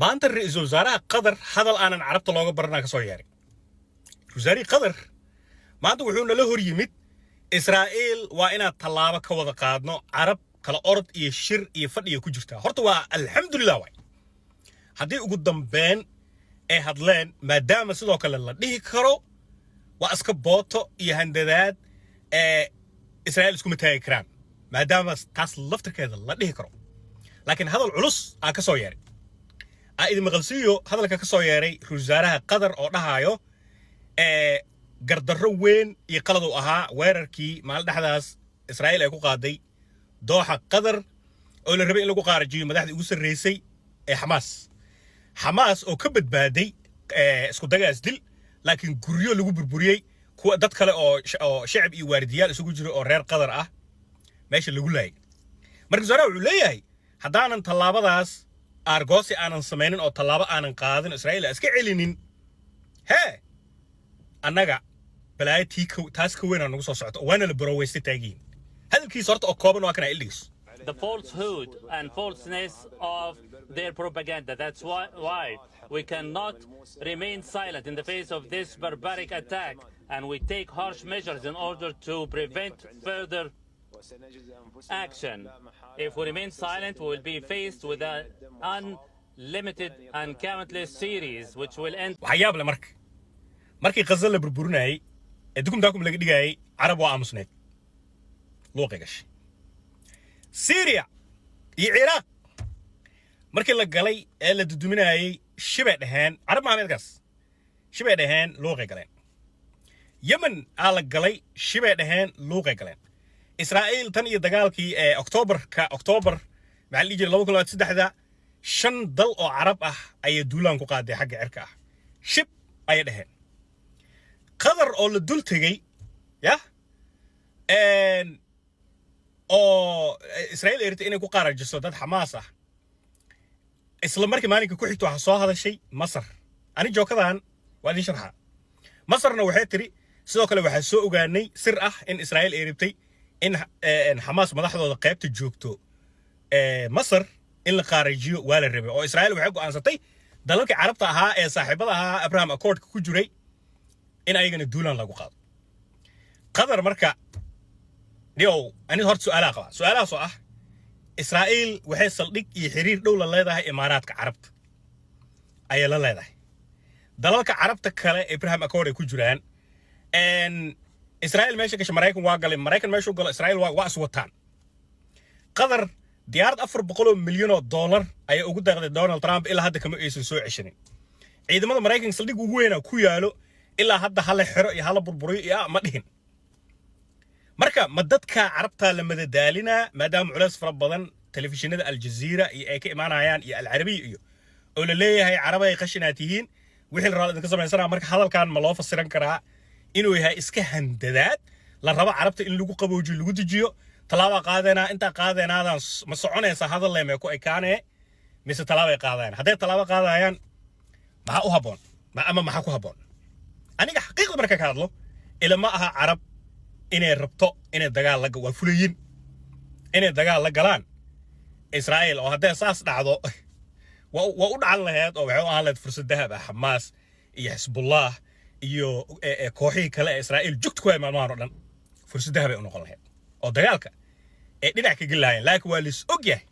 maanta ra'iisul wasaaraha qatar hadal aanan carabta looga baranaa ka soo yeeray wasaarihii qatar maanta wuxuu nala hor yimid israa'iil waa inaad tallaabo ka wada qaadno carab kala orod iyo shir iyo fadhiga ku jirtaa horta waa alxamdulilah waay haddii ugu dambeyn ay hadleen maadaama sidoo kale la dhihi karo waa iska booto iyo handadaad israa'iil iskuma taagi karaan maadaama taas laftirkeeda la dhihi karo laakiin hadal culus aa ka soo yeeray idin maqalsiiyo hadalka ka soo yeeray wasaaraha qatar oo dhahayo gardarro weyn iyo qalad uu ahaa weerarkii maalin dhexdaas israa'iil ay ku qaaday dooxa qatar oo la rabay in lagu qaarajiyo madaxdii ugu sarreysay ee xamaas oo ka badbaaday isku dagaas dil laakiin guryo lagu burburiyey kuwa dad kale oo shacab iyo waaridiyaal isugu jiro oo reer qatar ah meesha lagu laayay marka wasaaraha wuxuu leeyahay haddaanan tallaabadaas argoosi aanan samaynin oo tallaabo aanan qaadin israa'iil iska celinin hee annaga balaayo taas ka weyn aan nagu soo socto waana la baroweysta taagiin hadalkiisa horta oo kooban waa kana ildhigiis the falsehood and falseness of their propaganda. That's why we cannot remain silent in the face of this barbaric attack, and we take harsh measures in order to prevent further action. If we remain silent, we will be faced with an unlimited and countless series which will end. waxyaab le markii qasal la burburinayay ee dukumtaakum laga dhigayay carab waa aamusneed luuqay gashay Syria iyo Iraq markii la galay ee la duduminayay shibay dhahaan carab maameedkaas shibay dhahaan luuqay galeen Yemen aa la galay shibay dhahaan luuqay galeen Israa'iil tan iyo dagaalkii October maxaa la jiray 2023 shan dal oo carab ah ayay duulaan ku qaaday xagga cirka ah shib ay dhahaan qatar oo la dul tagay ya oo Israa'iil ay rabtay inay ku qaarajiso dad Xamaas ah isla markii maalinka ku xigto waxa soo hadashay Masar ani jookadan waa idin sharxa Masarna waxay tiri sidoo kale waxa soo ogaanay sir ah in Israa'iil ay rabtay in Xamaas madaxdooda qaybta joogto Masar in la qaarajiyo waa la rabay oo Israa'iil waxay go'aansatay dalalka carabta ahaa ee saaxiibada ahaa Abraham Accord ku jiray in ayagana duulaan lagu qaado qatar marka Nio, أنا هرت سؤال صح. إسرائيل وحي صليك يحرير دولة لهذا إمارات كعرب. أي لا لهذا. دلالك عرب تكلا إبراهيم أكوري كجران. إن إسرائيل ماشي كش مرايكن واقل مرايكن ماشي وقال إسرائيل واسوتان. قدر ديار أفر بقولوا $1,000,000 أي وجود دونالد ترامب إلا هذا كم يسوي 20. إذا ما مرايكن صليك وين كويالو إلا هذا حلا حرق يحلا بربري يا مدهن. marka ma dadka carabta la madadaalina maadaama culays fara badan telefishinada aljazeera ay ka imaanayaan iyo alcarabiy iyo oo la leeyahay carabay qashinaatihiin wixii la raadin ka sameeysanaa marka hadalkan ma loo fasiran karaa inuu yahay iska handadaad la rabo carabta in lagu qaboojiyo lagu dijiyo talaaba qaadana inta qaadanaadaan ma soconaysa hadal leemay ku ekaanee mise talaaba qaadayaan haday talaaba qaadayaan ma u haboon ma ku haboon aniga xaqiiqda marka ka hadlo ila ma aha carab inay rabto inay dagaal la waa fuliyin inay dagaal la galaan Israa'iil oo haday saas dhacdo waa u dhacan lahayd oo waxay u ahaan lahayd fursad dahab ah Hamas iyo Hezbollah iyo kooxihii kale ee Israa'iil joogto ku imaanayaan oo dhan fursad dahab ay u noqon lahayd oo dagaalka ee dhinac ka galaayeen laakiin waa lis ogyahay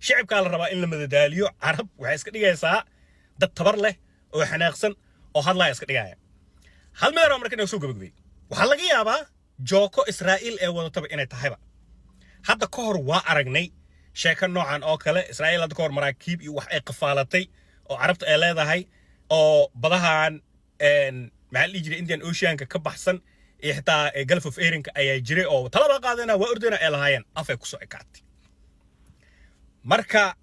shacabka la rabaa in la madadaaliyo carab waxay iska dhigaysaa dad tabar leh oo xanaaqsan oo hadlaya iska dhigaya hal meel oo markaa soo gabagabay waxa laga yaabaa jooko Israa'iil ee wadataba inay tahayba hadda ka hor waa aragnay sheeko noocan oo kale Israa'iil hadda ka hor maraakiib iyo wax ay qafaalatay oo carabta ay leedahay oo badahan maxaa la jiray Indian Ocean ka baxsan iyo xitaa Gulf of Aden ayaa jiray oo talaba qaadana waa ordayna ay lahaayeen afay ku soo ekaatay marka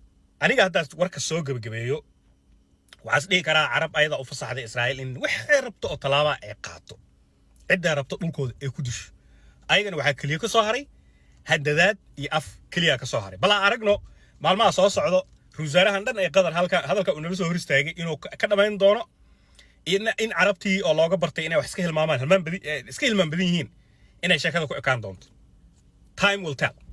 aniga hadda warka soo gabagabeeyo waxaas dhigi karaa carab ayada u fasaxday Israa'iil in waxay rabto oo talaaba ay qaato عدة ربط نقول إيكودش أيضا واحد كلية كصهري هددات يقف كلية كصهري بلا أرجنو معلومة أساس عضو روزارة عندنا يقدر هذا كأنه بس هو يستاجي إنه كذا ما يندونه إن عربتي الله جبرتي إنه وحسكه المامان هالمان بدي سكيل من بديهين إنه شكله كان دونت time will tell